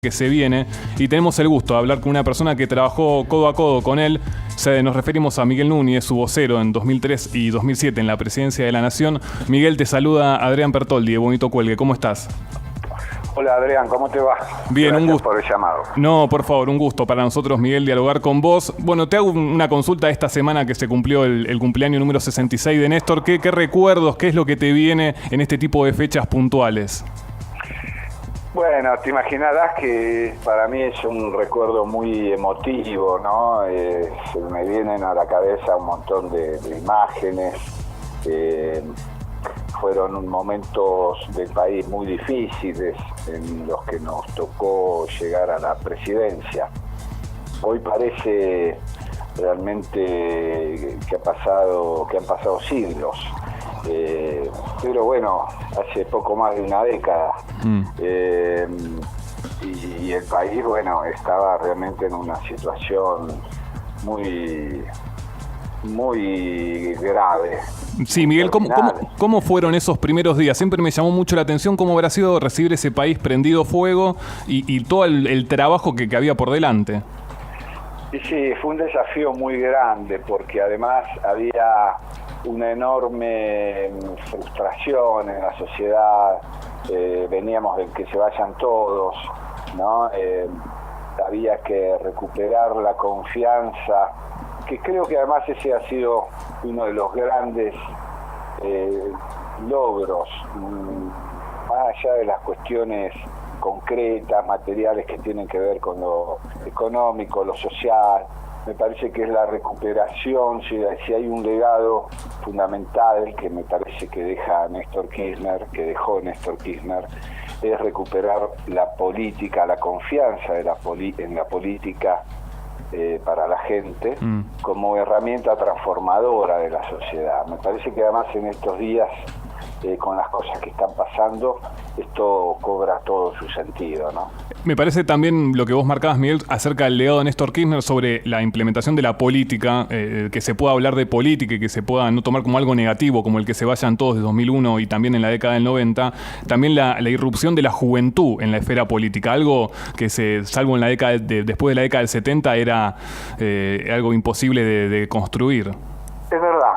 que se viene y tenemos el gusto de hablar con una persona que trabajó codo a codo con él. Nos referimos a Miguel Núñez, su vocero en 2003 y 2007 en la Presidencia de la Nación. Miguel, te saluda Adrián Pertoldi de Bonito Cuelgue. ¿Cómo estás? Hola Adrián, ¿cómo te va? Bien, Gracias un gusto. por el llamado. No, por favor, un gusto para nosotros, Miguel, dialogar con vos. Bueno, te hago una consulta esta semana que se cumplió el cumpleaños número 66 de Néstor. ¿Qué recuerdos, qué es lo que te viene en este tipo de fechas puntuales? Bueno, te imaginarás que para mí es un recuerdo muy emotivo, ¿no? Se me vienen a la cabeza un montón de imágenes. Fueron momentos del país muy difíciles en los que nos tocó llegar a la presidencia. Hoy parece realmente que han pasado siglos. Pero bueno, hace poco más de una década. Y el país, bueno, estaba realmente en una situación muy grave. Sí, Miguel, ¿cómo fueron esos primeros días? Siempre me llamó mucho la atención cómo habrá sido recibir ese país prendido fuego y todo el trabajo que había por delante. Y sí, fue un desafío muy grande porque además había una enorme frustración en la sociedad. Veníamos de que se vayan todos, ¿no? Había que recuperar la confianza, que creo que además ese ha sido uno de los grandes logros, más allá de las cuestiones concretas, materiales que tienen que ver con lo económico, lo social. Me parece que es la recuperación, si hay un legado fundamental que me parece que dejó Néstor Kirchner, es recuperar la política, la confianza de en la política para la gente como herramienta transformadora de la sociedad. Me parece que además en estos días, con las cosas que están pasando, esto cobra todo su sentido, ¿no? Me parece también lo que vos marcabas, Miguel, acerca del legado de Néstor Kirchner sobre la implementación de la política, que se pueda hablar de política y que se pueda no tomar como algo negativo, como el que se vayan todos de 2001 y también en la década del 90, también la irrupción de la juventud en la esfera política, algo que salvo en la década después de la década del 70 era algo imposible de construir. Es verdad,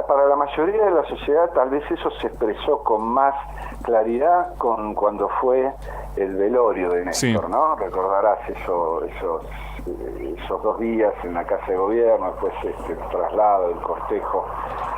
para la mayoría de la sociedad tal vez eso se expresó con más claridad cuando fue el velorio de Néstor, sí. ¿No? Recordarás esos 2 días en la Casa de Gobierno, después el traslado, el cortejo.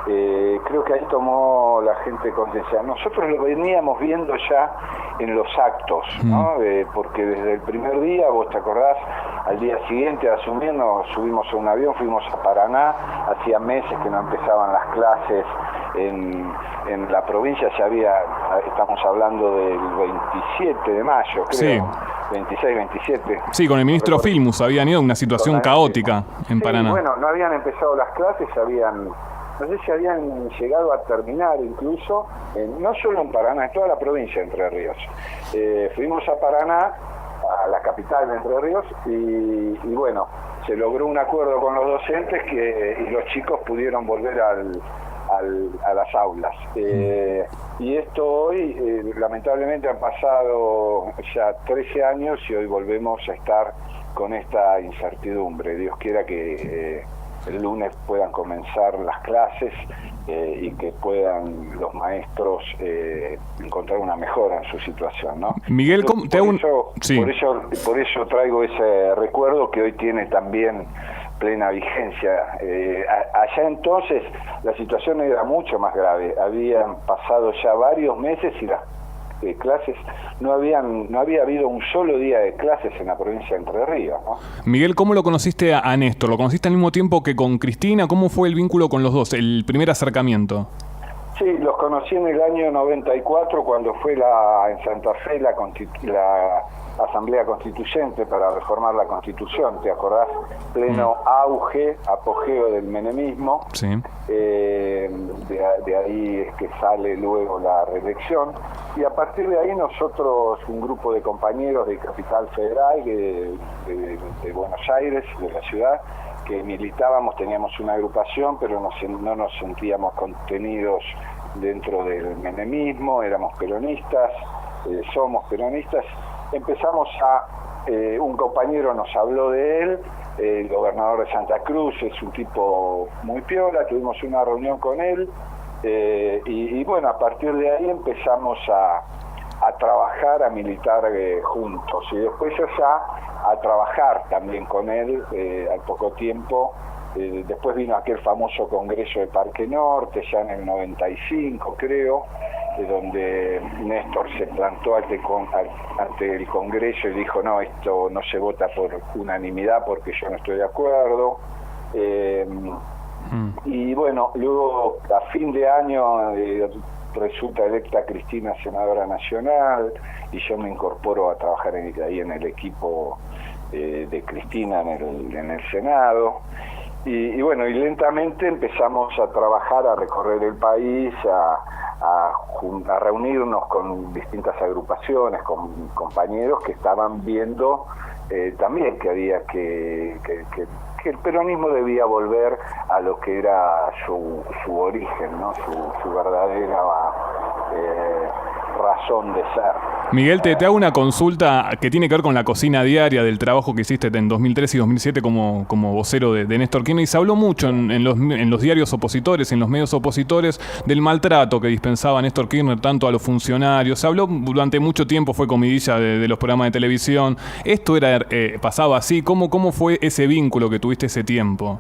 Creo que ahí tomó la gente conciencia. Nosotros lo veníamos viendo ya en los actos, ¿no? Porque desde el primer día, vos te acordás, al día siguiente de asumir, nos subimos a un avión, fuimos a Paraná, hacía meses que no empezaban las clases en la provincia, estamos hablando del 27 de mayo, creo. Sí. 26, 27. Sí, con el ministro Filmus habían ido a una situación caótica en Paraná. Bueno, no habían empezado las clases, no sé si habían llegado a terminar incluso, no solo en Paraná, en toda la provincia de Entre Ríos. Fuimos a Paraná, a la capital de Entre Ríos, y bueno, se logró un acuerdo con los docentes y los chicos pudieron volver a las aulas. Y esto hoy, lamentablemente han pasado ya 13 años y hoy volvemos a estar con esta incertidumbre. Dios quiera que el lunes puedan comenzar las clases y que puedan los maestros encontrar una mejora en su situación, ¿no? Miguel, por eso traigo ese recuerdo que hoy tiene también plena vigencia. Allá entonces la situación era mucho más grave. Habían pasado ya varios meses y las clases no había habido un solo día de clases en la provincia de Entre Ríos, ¿no? Miguel, ¿cómo lo conociste a Néstor? ¿Lo conociste al mismo tiempo que con Cristina? ¿Cómo fue el vínculo con los dos, el primer acercamiento? Sí, los conocí en el año 94 cuando fue en Santa Fe la Asamblea Constituyente para reformar la Constitución, ¿te acordás? Pleno apogeo del menemismo. Sí. De ahí es que sale luego la reelección y a partir de ahí nosotros, un grupo de compañeros de Capital Federal, de Buenos Aires, de la ciudad, que militábamos, teníamos una agrupación, pero no nos sentíamos contenidos dentro del menemismo, éramos peronistas, somos peronistas, empezamos un compañero nos habló de él, el gobernador de Santa Cruz, es un tipo muy piola, tuvimos una reunión con él, y bueno, a partir de ahí empezamos a trabajar, a militar juntos, y después yo ya a trabajar también con él al poco tiempo. Después vino aquel famoso congreso de Parque Norte, ya en el 95 creo, donde Néstor se plantó ante el Congreso y dijo, no, esto no se vota por unanimidad porque yo no estoy de acuerdo. Y bueno, luego a fin de año resulta electa Cristina senadora nacional y yo me incorporo a trabajar ahí en el equipo de Cristina en el Senado. Y bueno, y lentamente empezamos a trabajar, a recorrer el país, a reunirnos con distintas agrupaciones, con compañeros que estaban viendo también que había que el peronismo debía volver a lo que era su origen, ¿no? Su verdadera razón de ser. Miguel, te hago una consulta que tiene que ver con la cocina diaria del trabajo que hiciste en 2003 y 2007 como vocero de Néstor Kirchner, y se habló mucho en los diarios opositores, en los medios opositores, del maltrato que dispensaba Néstor Kirchner tanto a los funcionarios. Se habló durante mucho tiempo, fue comidilla de los programas de televisión. Esto pasaba así. ¿Cómo fue ese vínculo que tuviste ese tiempo?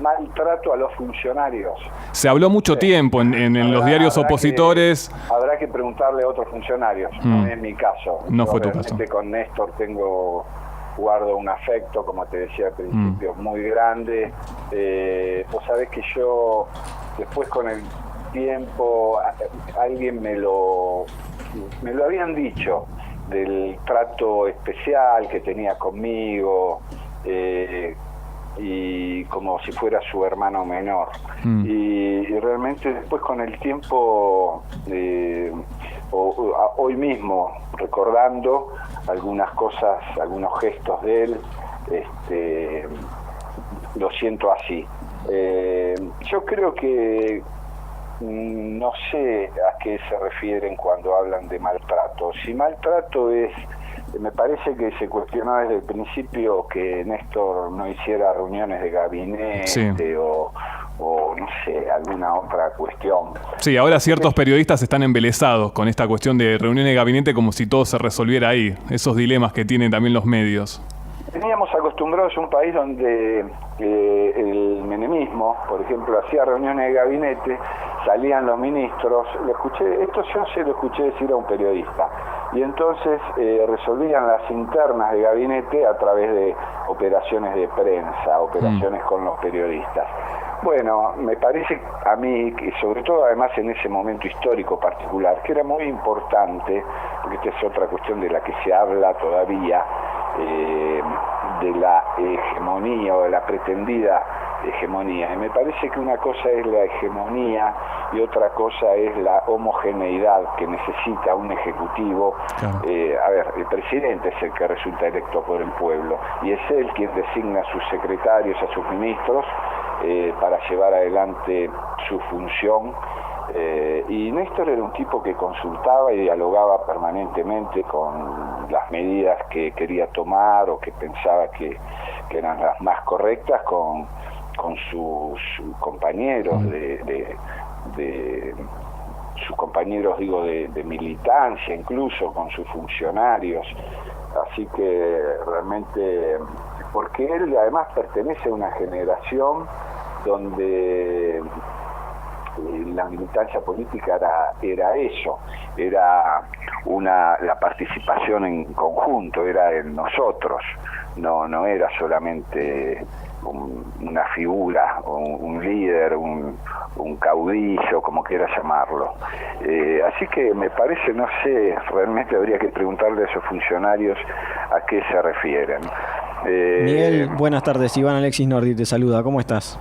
Maltrato a los funcionarios. Se habló mucho tiempo en los diarios opositores. Habrá que preguntarle a otros funcionarios, no es mi caso. No fue tu caso. Con Néstor guardo un afecto, como te decía al principio, muy grande. Vos sabés que yo, después con el tiempo, alguien me lo habían dicho, del trato especial que tenía conmigo, y como si fuera su hermano menor. Y realmente después con el tiempo, hoy mismo, recordando algunas cosas, algunos gestos de él, lo siento así. Yo creo que no sé a qué se refieren cuando hablan de maltrato. Si maltrato es... Me parece que se cuestionó desde el principio que Néstor no hiciera reuniones de gabinete, sí, o no sé, alguna otra cuestión. Sí, ahora ciertos periodistas están embelesados con esta cuestión de reuniones de gabinete como si todo se resolviera ahí, esos dilemas que tienen también los medios. Teníamos acostumbrados a un país donde el menemismo, por ejemplo, hacía reuniones de gabinete, salían los ministros, esto yo se lo escuché decir a un periodista, y entonces resolvían las internas de gabinete a través de operaciones de prensa, operaciones con los periodistas. Bueno, me parece a mí, que sobre todo además en ese momento histórico particular, que era muy importante, porque esta es otra cuestión de la que se habla todavía, de la hegemonía o de la pretendida hegemonía. Y me parece que una cosa es la hegemonía y otra cosa es la homogeneidad que necesita un ejecutivo. Claro. El presidente es el que resulta electo por el pueblo y es él quien designa a sus secretarios, a sus ministros, para llevar adelante su función. Y Néstor era un tipo que consultaba y dialogaba permanentemente con las medidas que quería tomar o que pensaba que eran las más correctas con sus compañeros sus compañeros, digo, de militancia, incluso con sus funcionarios. Así que realmente, porque él además pertenece a una generación donde la militancia política era eso, era la participación en conjunto, era en nosotros, no era solamente una figura, un líder, un caudillo, como quieras llamarlo. Así que me parece, no sé, realmente habría que preguntarle a esos funcionarios a qué se refieren. Miguel, buenas tardes. Iván Alexis Nordi te saluda. ¿Cómo estás?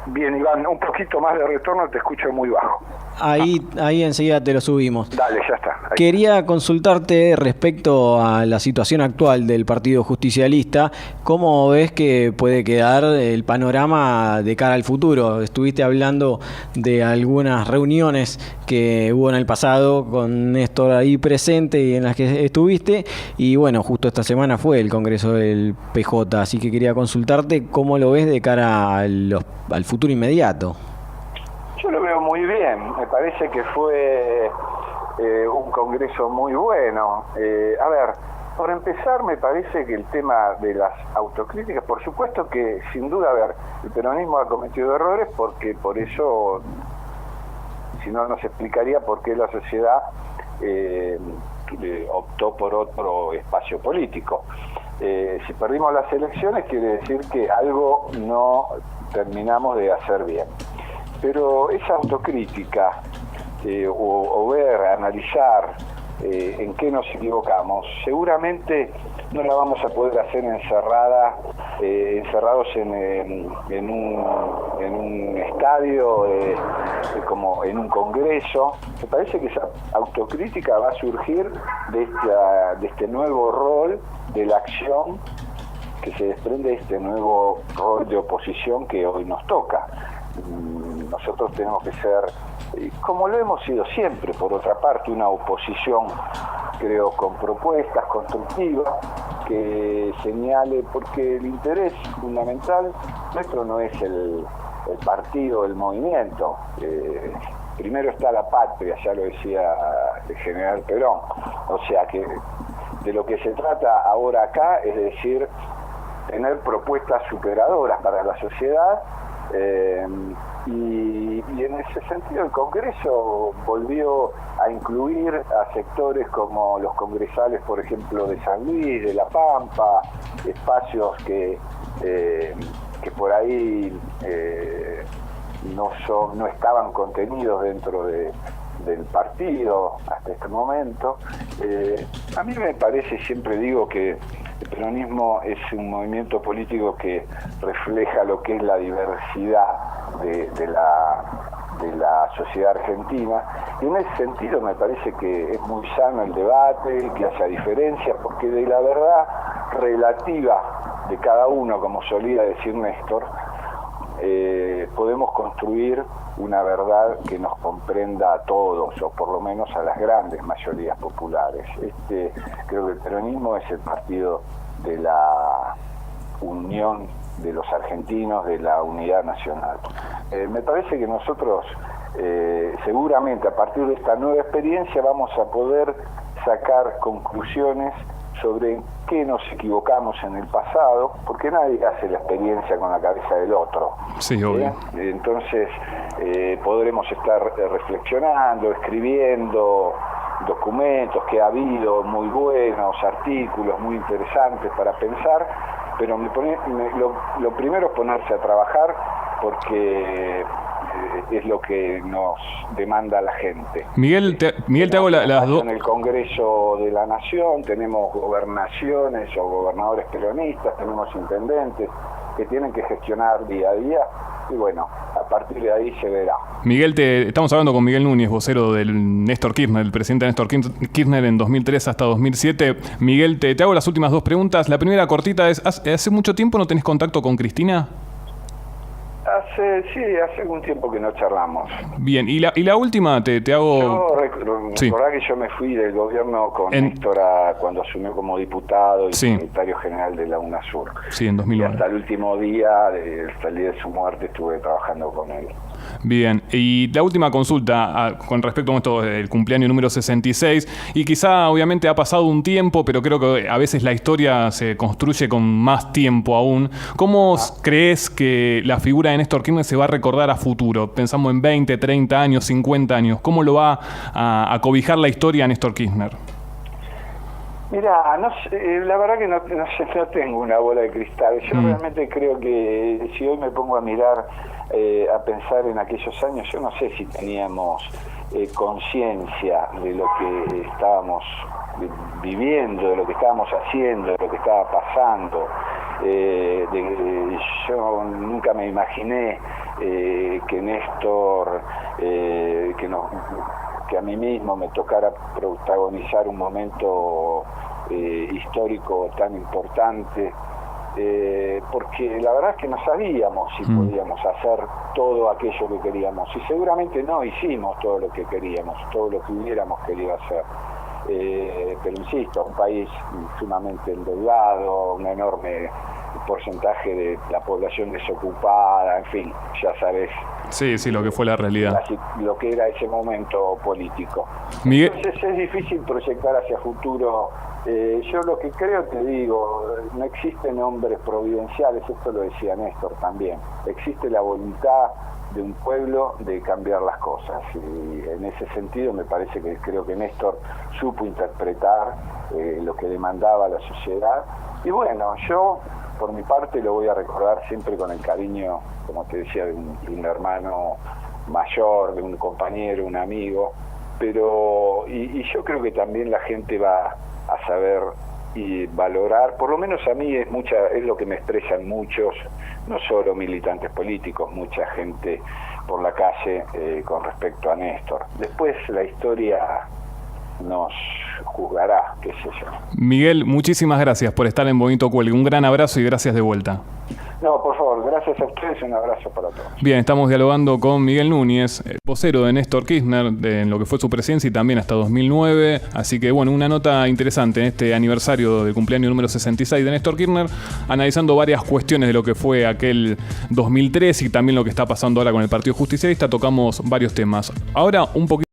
Bien, Iván, un poquito más de retorno, te escucho muy bajo. Ahí enseguida te lo subimos. Dale, ya está. Quería consultarte respecto a la situación actual del Partido Justicialista. ¿Cómo ves que puede quedar el panorama de cara al futuro? Estuviste hablando de algunas reuniones que hubo en el pasado con Néstor ahí presente y en las que estuviste. Y bueno, justo esta semana fue el Congreso del PJ, así que quería consultarte cómo lo ves de cara al futuro inmediato. Yo lo veo muy bien, me parece que fue un congreso muy bueno. A ver, por empezar me parece que el tema de las autocríticas, por supuesto que sin duda, a ver, el peronismo ha cometido errores porque por eso, si no nos explicaría por qué la sociedad optó por otro espacio político. Si perdimos las elecciones quiere decir que algo no terminamos de hacer bien. Pero esa autocrítica o ver, analizar en qué nos equivocamos, seguramente no la vamos a poder hacer encerrados en un estadio, como en un congreso. Me parece que esa autocrítica va a surgir de este nuevo rol de la acción que se desprende de este nuevo rol de oposición que hoy nos toca. Nosotros tenemos que ser, como lo hemos sido siempre, por otra parte, una oposición, creo, con propuestas constructivas que señale, porque el interés fundamental nuestro no es el partido, el movimiento. Primero está la patria, ya lo decía el general Perón. O sea que de lo que se trata ahora acá es decir, tener propuestas superadoras para la sociedad. Y en ese sentido el Congreso volvió a incluir a sectores como los congresales, por ejemplo, de San Luis, de La Pampa, espacios que por ahí no estaban contenidos dentro del partido hasta este momento. A mí me parece, siempre digo que el peronismo es un movimiento político que refleja lo que es la diversidad de la sociedad argentina, y en ese sentido me parece que es muy sano el debate, que haya diferencias, porque de la verdad relativa de cada uno, como solía decir Néstor, podemos construir una verdad que nos comprenda a todos, o por lo menos a las grandes mayorías populares. Creo que el peronismo es el partido de la unión de los argentinos, de la unidad nacional. Me parece que nosotros seguramente a partir de esta nueva experiencia vamos a poder sacar conclusiones sobre qué nos equivocamos en el pasado, porque nadie hace la experiencia con la cabeza del otro. Sí, obvio. Entonces podremos estar reflexionando, escribiendo documentos que ha habido muy buenos, artículos muy interesantes para pensar, pero lo primero es ponerse a trabajar, porque es lo que nos demanda la gente. Miguel, te hago las dos. En el Congreso de la Nación tenemos gobernaciones o gobernadores peronistas, tenemos intendentes que tienen que gestionar día a día, y bueno, a partir de ahí se verá. Miguel, estamos hablando con Miguel Núñez, vocero del Néstor Kirchner, el presidente Néstor Kirchner en 2003 hasta 2007. Miguel, te hago las últimas dos preguntas. La primera cortita es, ¿hace mucho tiempo no tenés contacto con Cristina? Hace algún tiempo que no charlamos. Bien, y la última te hago... Recordá que yo me fui del gobierno con Néstor cuando asumió como diputado y secretario general de la UNASUR. Sí, en 2001. Y hasta el último día, hasta el día de su muerte, estuve trabajando con él. Bien, y la última consulta con respecto a esto del cumpleaños número 66, y quizá obviamente ha pasado un tiempo, pero creo que a veces la historia se construye con más tiempo aún. ¿Cómo crees que la figura de Néstor Kirchner se va a recordar a futuro? Pensamos en 20, 30 años, 50 años. ¿Cómo lo va a cobijar la historia a Néstor Kirchner? Mira, no sé, la verdad que no tengo una bola de cristal. Yo realmente creo que si hoy me pongo a mirar, a pensar en aquellos años, yo no sé si teníamos conciencia de lo que estábamos viviendo, de lo que estábamos haciendo, de lo que estaba pasando. Yo nunca me imaginé que Néstor, que a mí mismo me tocara protagonizar un momento histórico tan importante, porque la verdad es que no sabíamos si podíamos hacer todo aquello que queríamos, y seguramente no hicimos todo lo que queríamos, todo lo que hubiéramos querido hacer. Pero insisto, un país sumamente endeudado, un enorme porcentaje de la población desocupada, en fin, ya sabes. Sí, lo que fue la realidad. Lo que era ese momento político. Miguel... Entonces es difícil proyectar hacia futuro. Yo lo que creo, te digo, no existen hombres providenciales, esto lo decía Néstor también. Existe la voluntad de un pueblo de cambiar las cosas, y en ese sentido me parece que creo que Néstor supo interpretar lo que demandaba la sociedad, y bueno, yo por mi parte lo voy a recordar siempre con el cariño, como te decía, de un hermano mayor, de un compañero, un amigo, pero y yo creo que también la gente va a saber y valorar, por lo menos a mí es lo que me expresan muchos, no solo militantes políticos, mucha gente por la calle con respecto a Néstor. Después la historia nos juzgará, qué sé yo. Miguel, muchísimas gracias por estar en Bonito Cuelgue. Un gran abrazo y gracias de vuelta. No, por favor, gracias a ustedes y un abrazo para todos. Bien, estamos dialogando con Miguel Núñez, vocero de Néstor Kirchner, en lo que fue su presidencia y también hasta 2009. Así que, bueno, una nota interesante en este aniversario del cumpleaños número 66 de Néstor Kirchner, analizando varias cuestiones de lo que fue aquel 2003 y también lo que está pasando ahora con el Partido Justicialista. Tocamos varios temas. Ahora, un poquito